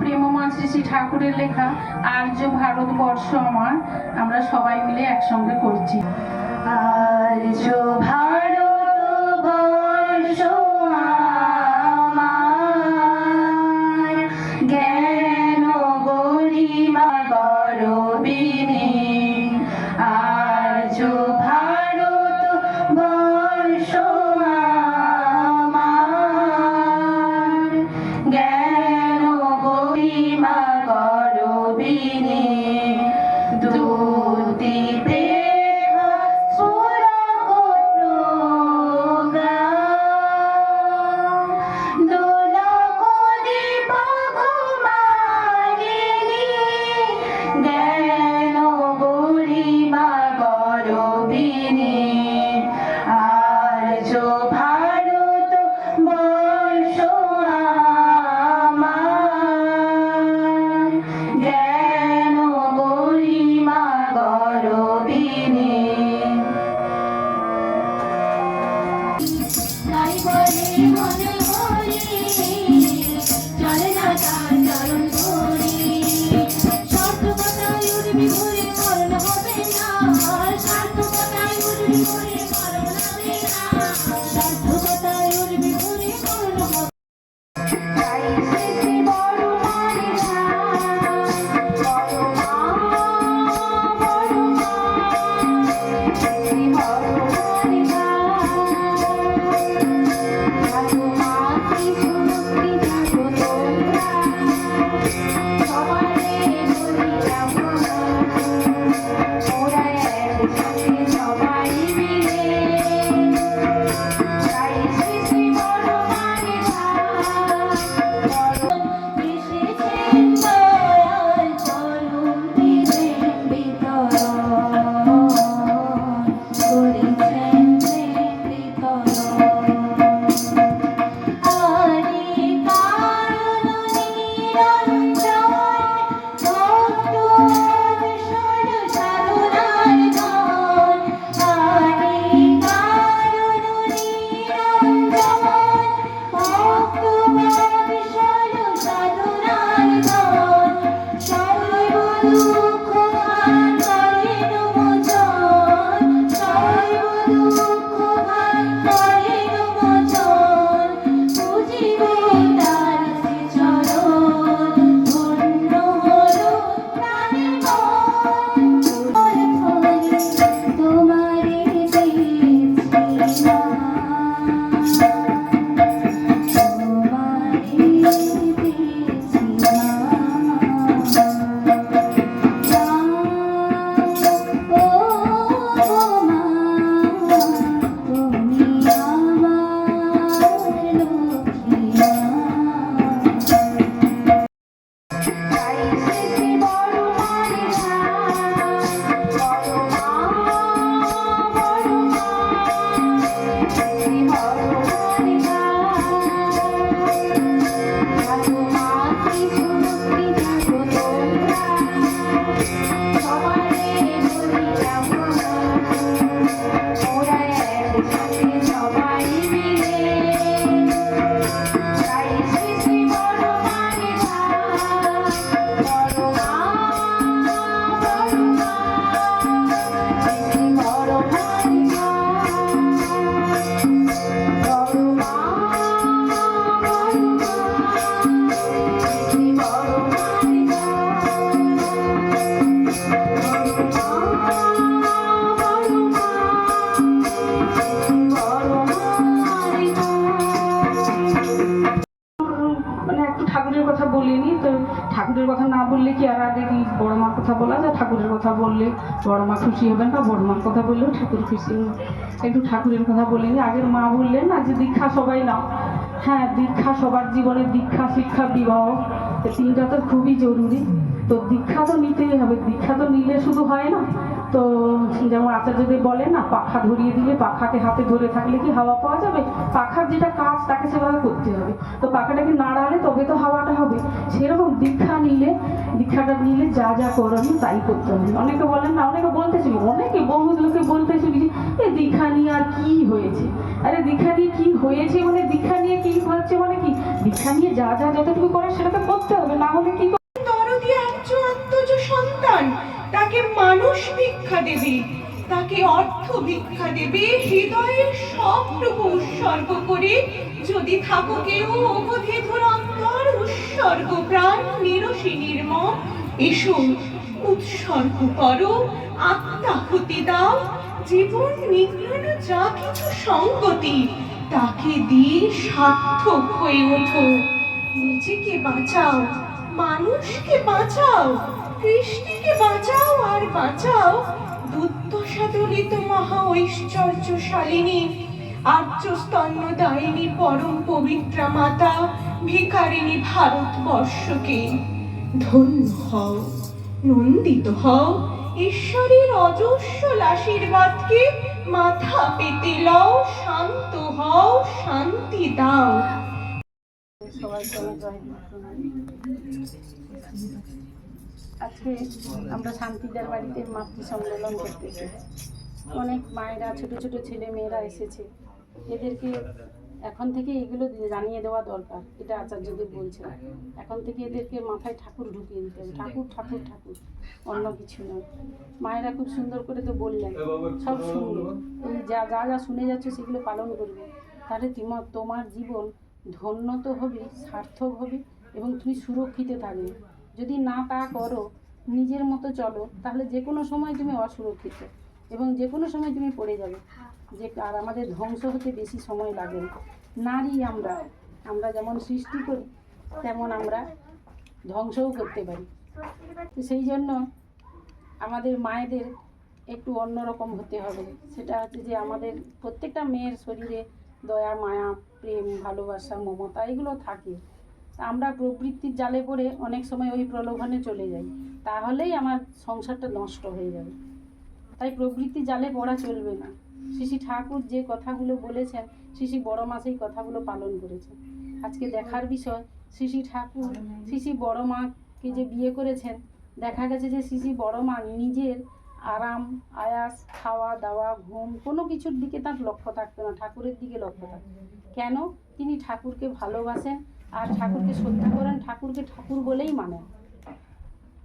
প্রেমময় শ্রী শ্রী ঠাকুরের লেখা আর্য ভারতবর্ষ আমার, আমরা সবাই মিলে একসঙ্গে করছি। আর্য ভারতবর্ষ আমার, জ্ঞান গরিমা গরবিনী। আর্য ভারতবর্ষ আমার, জ্ঞান গরিমা গরবিনী। দুর্দীপে ঠাকুরের কথা না বললে কি আর আগে কি বড় মার কথা বলা যায়? ঠাকুরের কথা বললে বড় মা খুশি হবেন না, বড় মার কথা বললেও ঠাকুর খুশি হবেন। একটু ঠাকুরের কথা বলে নি। আগের মা বললেন না যে দীক্ষা সবাই নাও। হ্যাঁ, দীক্ষা সবার জীবনে, দীক্ষা, শিক্ষা, বিবাহ, এই তিনটা তো খুবই জরুরি। তো দীক্ষা তো নিতেই হবে। দীক্ষা তো নিলে শুধু হয় না। তো যেমন আচার্যদেব বলেন না, পাখা ধরিয়ে দিলে, পাখাকে হাতে ধরে থাকলে কি হাওয়া পাওয়া যাবে? পাখার যেটা কাজ তাকে সেভাবে করতে হবে। তো পাখাটাকে নাড়ালে তবে তো হাওয়াটা হবে। সেরকম দীক্ষাটা নিলে যা যা করণীয় তাই করতে হবে। অনেকে বলেন না, অনেকে বলতেছিল, বহু লোকে বলতেছিল যে এই দীক্ষা নিয়ে আর কি হয়েছে? আরে দীক্ষা নিয়ে কি হয়েছে মানে, দীক্ষা নিয়ে কি হচ্ছে মানে কি, দীক্ষা নিয়ে যা যা যতটুকু করে সেটা তো করতে হবে, না হলে কি দরদি আত্মজ সন্তান তাকে মানুষ ভিক্ষা দেবে, তাকে অর্থ ভিক্ষা দেবে, হৃদয়ের সবটুকু উৎসর্গ করে যদি থাকো কেউ অবধি ধুরন্তর উৎসর্গ প্রাণ নিরসী নির্মম, এসো উৎসর্গ করো, আত্মাহুতি দাও, জীবন নিগ্রহ যা কিছু সঙ্গতি তাকে দিয়ে সার্থক হয়ে ওঠো। নিজেকে বাঁচাও, মানুষকে বাঁচাও, কৃষ্ণকে বাঁচাও আর বাঁচাও দুর্দশা দলিত মহা ঐশ্বর্যশালিনী আর্য স্তন্যদায়িনী পরম পবিত্রা মাতা ভিকারিণী ভারতবর্ষকে। ধন্য হও, নন্দিত হও, ঈশ্বরের অজস্র আশীর্বাদকে মাথা পেতে লও, শান্ত হও, শান্তি দাও। সবাইকে আমি জয় মা প্রণামী। আজকে আমরা শান্তিদার বাড়িতে মাতৃ সম্মেলন করতে এসেছি। অনেক মায়েরা, ছোট ছোট ছেলে মেয়েরা এসেছে। এদেরকে এখন থেকে এগুলো জানিয়ে দেওয়া দরকার, এটা আচার্যদেব বলছে। এখন থেকে এদেরকে মাথায় ঠাকুর ঢুকিয়ে দিতে হবে, ঠাকুর ঠাকুর ঠাকুর, অন্য কিছু নয়। মায়েরা খুব সুন্দর করে তো বললেন, সব শুনবে, এই যা যা যা শুনে যাচ্ছে সেগুলো পালন করবে, তাহলে তোমার জীবন ধন্য তো হবে, সার্থক হবে এবং তুমি সুরক্ষিত থাকবে। যদি না তা করো, নিজের মতো চলো, তাহলে যে কোনো সময় তুমি অসুরক্ষিত এবং যে কোনো সময় তুমি পড়ে যাবে। আর আমাদের ধ্বংস হতে বেশি সময় লাগে না। নারী আমরা যেমন সৃষ্টি করি তেমন আমরা ধ্বংসও করতে পারি। তো সেই জন্য আমাদের মায়েদের একটু অন্যরকম হতে হবে। সেটা হচ্ছে যে আমাদের প্রত্যেকটা মেয়ের শরীরে দয়া, মায়া, প্রেম, ভালোবাসা, মমতা এগুলো থাকে। আমরা প্রবৃত্তির জালে পড়ে অনেক সময় ওই প্রলোভনে চলে যাই, তাহলেই আমার সংসারটা নষ্ট হয়ে যাবে। তাই প্রবৃত্তি জালে পড়া চলবে না। শ্রী ঠাকুর যে কথাগুলো বলেছেন, শ্রী বড় মা সেই কথাগুলো পালন করেছেন। আজকে দেখার বিষয়, শ্রী ঠাকুর শ্রী বড় মাকে যে বিয়ে করেছেন, দেখা গেছে যে শ্রী বড় মা নিজের আরাম আয়াস, খাওয়া দাওয়া, ঘুম কোনো কিছুর দিকে তার লক্ষ্য থাকতো না, ঠাকুরের দিকে লক্ষ্য থাকতো। কেন? তিনি ঠাকুরকে ভালোবাসেন আর ঠাকুরকে শ্রদ্ধা করেন, ঠাকুরকে ঠাকুর বলেই মানেন।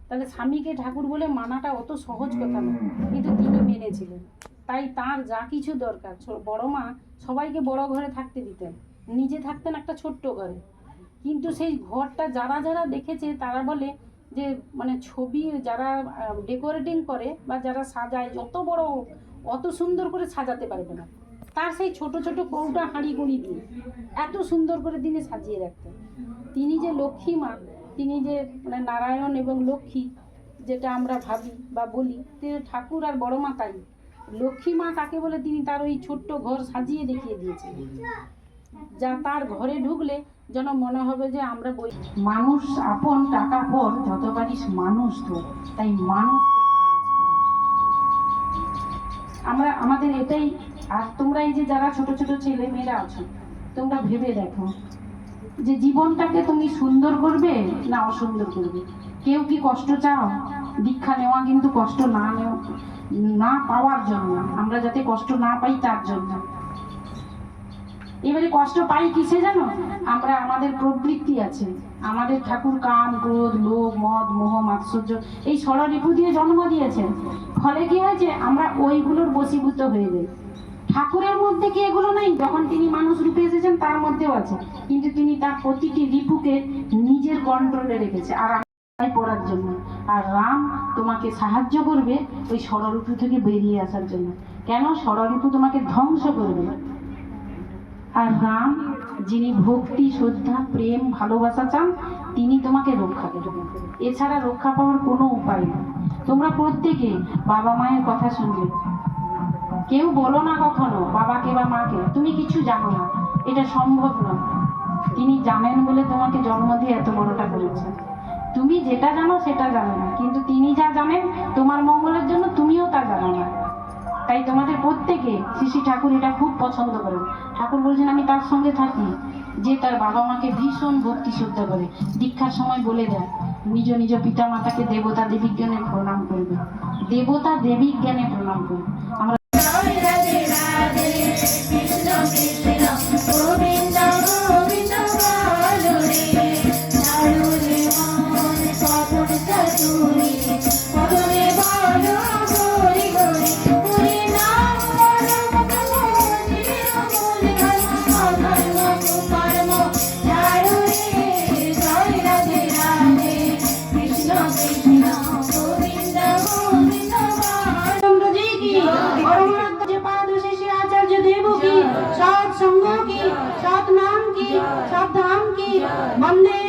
তাহলে স্বামীকে ঠাকুর বলে মানাটা অত সহজ কথা না, কিন্তু তিনি মেনেছিলেন। তাই তার যা কিছু দরকার, বড় মা সবাইকে বড় ঘরে থাকতে দিতেন, নিজে থাকতেন একটা ছোট্ট ঘরে। কিন্তু সেই ঘরটা যারা যারা দেখেছে তারা বলে যে মানে ছবি যারা ডেকোরেটিং করে বা যারা সাজায়, যত বড় অত সুন্দর করে সাজাতে পারবে না। তার সেই ছোট ছোট কৌটা হাঁড়ি গুঁড়ি দিয়ে এত সুন্দর করে তিনি সাজিয়ে রাখতেন। তিনি যে লক্ষ্মী মা, তিনি যে মানে নারায়ণ এবং লক্ষ্মী যেটা আমরা ভাবি বা বলি, তিনি ঠাকুর আর বড় মা তাই। লক্ষ্মী মা কাকে বলে তিনি তার ওই ছোট্ট ঘর সাজিয়ে দেখিয়ে দিয়েছেন, যা তার ঘরে ঢুকলে যেন মনে হবে যে আমরা মানুষ আপন টাকা পর, যত পারিস মানুষ তো। তাই মানুষ আমাদের এটাই। আর তোমরা এই যে যারা ছোট ছোট ছেলে মেয়েরা আছো, তোমরা ভেবে দেখো যে জীবনটাকে তুমি সুন্দর করবে না অসুন্দর করবে। কেউ কি কষ্ট চাও? দীক্ষা নেওয়া কিন্তু কষ্ট না পাওয়ার জন্য, আমরা যাতে কষ্ট না পাই তার জন্য। এবারে কষ্ট পাই কিসে জানো? আমরা আমাদের প্রবৃত্তি আছে, আমাদের ঠাকুর কাম, ক্রোধ, লোভ, মদ, মোহ, মাৎসর্য এই ষড়রিপু দিয়ে জন্ম দিয়েছেন। ফলে কি হয়েছে? আমরা ওইগুলোর বশীভূত হয়ে যাই। ঠাকুরের মধ্যে কি এগুলো নেই? যখন তিনি মানুষ রূপে এসেছেন তার মধ্যেও আছে, কিন্তু তিনি তার প্রতিটি রিপুকে নিজের কন্ট্রোলে রেখেছে আর পড়ার জন্য। আর রাম তোমাকে সাহায্য করবে ওই ষড়রিপু থেকে বেরিয়ে আসার জন্য। কেন? ষড়রিপু তোমাকে ধ্বংস করবে। আর রাম যিনি ভক্তি, শ্রদ্ধা, প্রেম, ভালোবাসা চান, তিনি তোমাকে রক্ষা করবেন। এছাড়া রক্ষা পাওয়ার কোনো উপায় নেই। তোমরা প্রত্যেকে বাবা মায়ের কথা শুনবে। কেউ বলো না কখনো বাবাকে বা মাকে তুমি কিছু জানো না, এটা সম্ভব নয়। তিনি জানেন বলে তোমাকে জন্ম দিয়ে এত বড়টা করেছেন। তুমি যেটা জানো সেটা জানো না, কিন্তু তিনি যা জানেন তোমার মঙ্গলের জন্য তুমিও তা জানো না। তাই তোমাদের প্রত্যেকে শ্রী ঠাকুর এটা খুব পছন্দ করেন। ঠাকুর বলছেন আমি তার সঙ্গে থাকি যে তার বাবা মাকে ভীষণ ভক্তি শ্রদ্ধা করে। দীক্ষার সময় বলে দেন নিজ নিজ পিতা মাতাকে দেবতা দেবী জ্ঞানে প্রণাম করবে, দেবতা দেবী জ্ঞানে প্রণাম করবে। আমরা রাধে রাধে কৃষ্ণ কৃষ্ণ গোবিন্দ গোবিন্দ বলো বন্দে